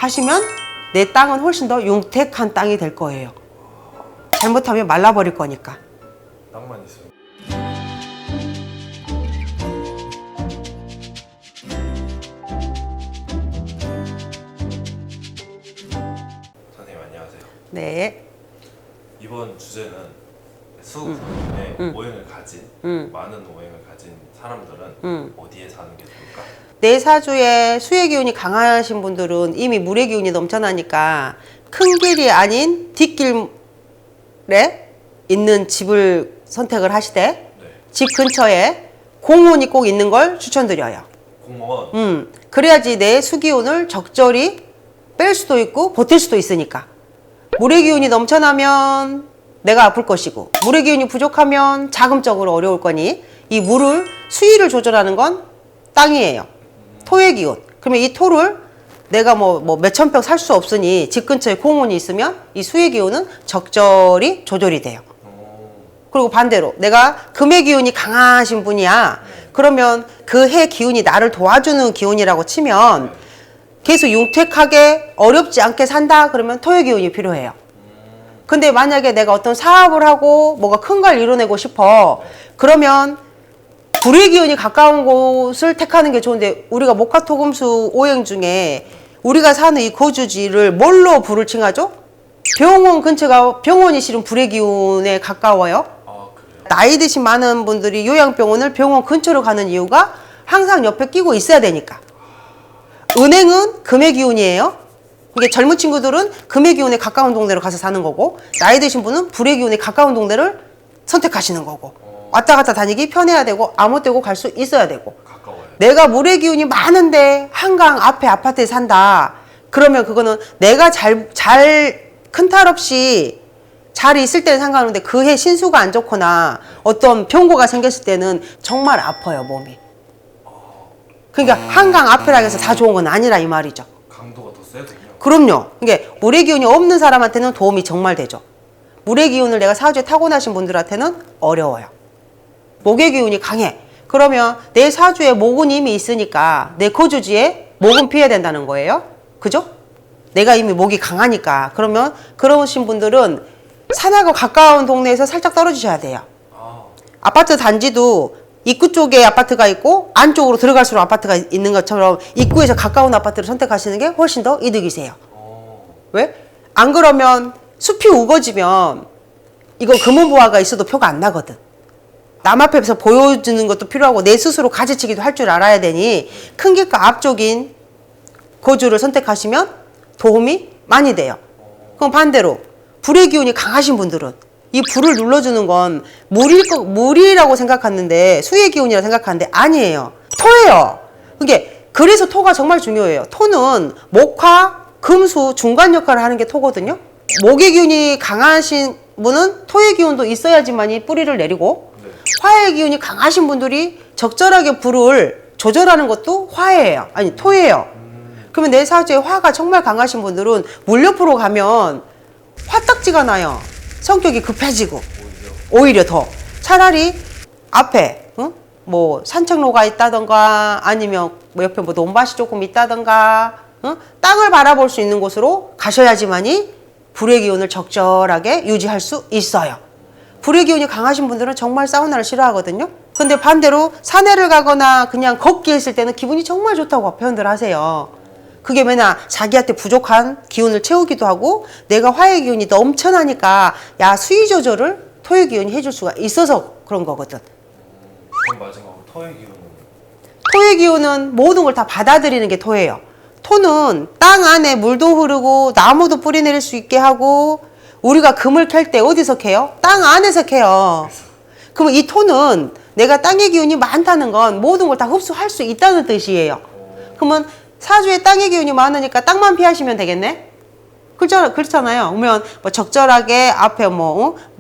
하시면 내 땅은 훨씬 더 윤택한 땅이 될 거예요. 잘못하면 말라버릴 거니까. 땅만 있으면. 선생님 안녕하세요. 네. 이번 주제는 수국성의 오행을 가진 많은 오행을 가진 사람들은 어디에 사는 게 좋을까? 내 사주에 수의 기운이 강하신 분들은 이미 물의 기운이 넘쳐나니까 큰 길이 아닌 뒷길에 있는 집을 선택을 하시되 네. 집 근처에 공원이 꼭 있는 걸 추천드려요. 공무원. 그래야지 내 수기운을 적절히 뺄 수도 있고 버틸 수도 있으니까. 물의 기운이 넘쳐나면 내가 아플 것이고 물의 기운이 부족하면 자금적으로 어려울 거니 이 물을 수위를 조절하는 건 땅이에요. 토의 기운. 그러면 이 토를 내가 뭐 몇천 평 살 수 없으니 집 근처에 공원이 있으면 이 수의 기운은 적절히 조절이 돼요. 그리고 반대로 내가 금의 기운이 강하신 분이야. 그러면 그 해 기운이 나를 도와주는 기운이라고 치면 계속 윤택하게 어렵지 않게 산다 그러면 토의 기운이 필요해요. 근데 만약에 내가 어떤 사업을 하고 뭐가 큰 걸 이뤄내고 싶어. 그러면 불의 기운이 가까운 곳을 택하는 게 좋은데 우리가 목화토금수 오행 중에 우리가 사는 이 거주지를 뭘로 불을 칭하죠? 병원 근처가 병원이 실은 불의 기운에 가까워요. 아 그래요? 나이 드신 많은 분들이 요양병원을 병원 근처로 가는 이유가 항상 옆에 끼고 있어야 되니까. 은행은 금의 기운이에요. 이게 젊은 친구들은 금의 기운에 가까운 동네로 가서 사는 거고 나이 드신 분은 불의 기운에 가까운 동네를 선택하시는 거고 왔다 갔다 다니기 편해야 되고 아무 때고 갈 수 있어야 되고 가까워요. 내가 물의 기운이 많은데 한강 앞에 아파트에 산다 그러면 그거는 내가 큰 탈 없이 잘 있을 때는 상관없는데 그 해 신수가 안 좋거나 어떤 병고가 생겼을 때는 정말 아파요 몸이. 그러니까 한강 앞이라 해서 다 좋은 건 아니라 이 말이죠. 강도가 더 세군요. 그럼요. 이게 물의 기운이 없는 사람한테는 도움이 정말 되죠. 물의 기운을 내가 사주에 타고나신 분들한테는 어려워요. 목의 기운이 강해. 그러면 내 사주에 목은 이미 있으니까 내 거주지에 목은 피해야 된다는 거예요. 그죠? 내가 이미 목이 강하니까. 그러면 그러신 분들은 산하고 가까운 동네에서 살짝 떨어지셔야 돼요. 아파트 단지도 입구 쪽에 아파트가 있고 안쪽으로 들어갈수록 아파트가 있는 것처럼 입구에서 가까운 아파트를 선택하시는 게 훨씬 더 이득이세요. 왜? 안 그러면 숲이 우거지면 이거 금은보화가 있어도 표가 안 나거든. 남 앞에서 보여주는 것도 필요하고 내 스스로 가지치기도 할 줄 알아야 되니 큰 길가 앞쪽인 거주를 선택하시면 도움이 많이 돼요. 그럼 반대로 불의 기운이 강하신 분들은 이 불을 눌러주는 건 물이라고 생각하는데 수의 기운이라고 생각하는데 아니에요. 토예요. 이게 그래서 토가 정말 중요해요. 토는 목화, 금수 중간 역할을 하는 게 토거든요. 목의 기운이 강하신 분은 토의 기운도 있어야지만이 뿌리를 내리고 화의 기운이 강하신 분들이 적절하게 불을 조절하는 것도 화예요. 아니 토예요. 그러면 내 사주에 화가 정말 강하신 분들은 물 옆으로 가면 화딱지가 나요. 성격이 급해지고 오히려 더 차라리 앞에 뭐 산책로가 있다던가 아니면 뭐 옆에 뭐 논밭이 조금 있다던가 땅을 바라볼 수 있는 곳으로 가셔야지만이 불의 기운을 적절하게 유지할 수 있어요. 불의 기운이 강하신 분들은 정말 사우나를 싫어하거든요. 근데 반대로 산에를 가거나 그냥 걷기 했을 때는 기분이 정말 좋다고 표현들 하세요. 그게 왜냐 자기한테 부족한 기운을 채우기도 하고 내가 화의 기운이 넘쳐나니까 야 수위 조절을 토의 기운이 해줄 수가 있어서 그런 거거든. 그럼 마지막으로 토의 기운은? 토의 기운은 모든 걸 다 받아들이는 게 토예요. 토는 땅 안에 물도 흐르고 나무도 뿌리 내릴 수 있게 하고 우리가 금을 캘 때 어디서 캐요? 땅 안에서 캐요. 그러면 이 토는 내가 땅의 기운이 많다는 건 모든 걸 다 흡수할 수 있다는 뜻이에요. 그러면 사주에 땅의 기운이 많으니까 땅만 피하시면 되겠네? 그렇잖아요. 그러면 뭐 적절하게 앞에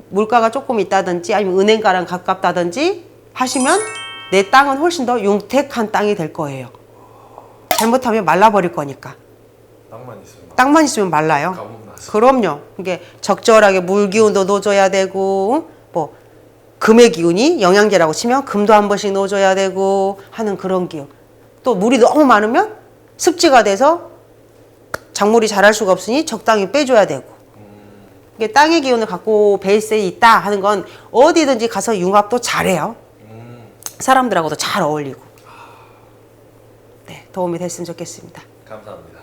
물가가 조금 있다든지 아니면 은행가랑 가깝다든지 하시면 내 땅은 훨씬 더 윤택한 땅이 될 거예요. 잘못하면 말라버릴 거니까. 땅만 있으면 말라요. 그럼요. 이게 적절하게 물 기운도 넣어줘야 되고 뭐 금의 기운이 영양제라고 치면 금도 한 번씩 넣어줘야 되고 하는 그런 기운. 또 물이 너무 많으면 습지가 돼서 작물이 자랄 수가 없으니 적당히 빼줘야 되고. 이게 땅의 기운을 갖고 베이스에 있다 하는 건 어디든지 가서 융합도 잘해요. 사람들하고도 잘 어울리고. 네, 도움이 됐으면 좋겠습니다. 감사합니다.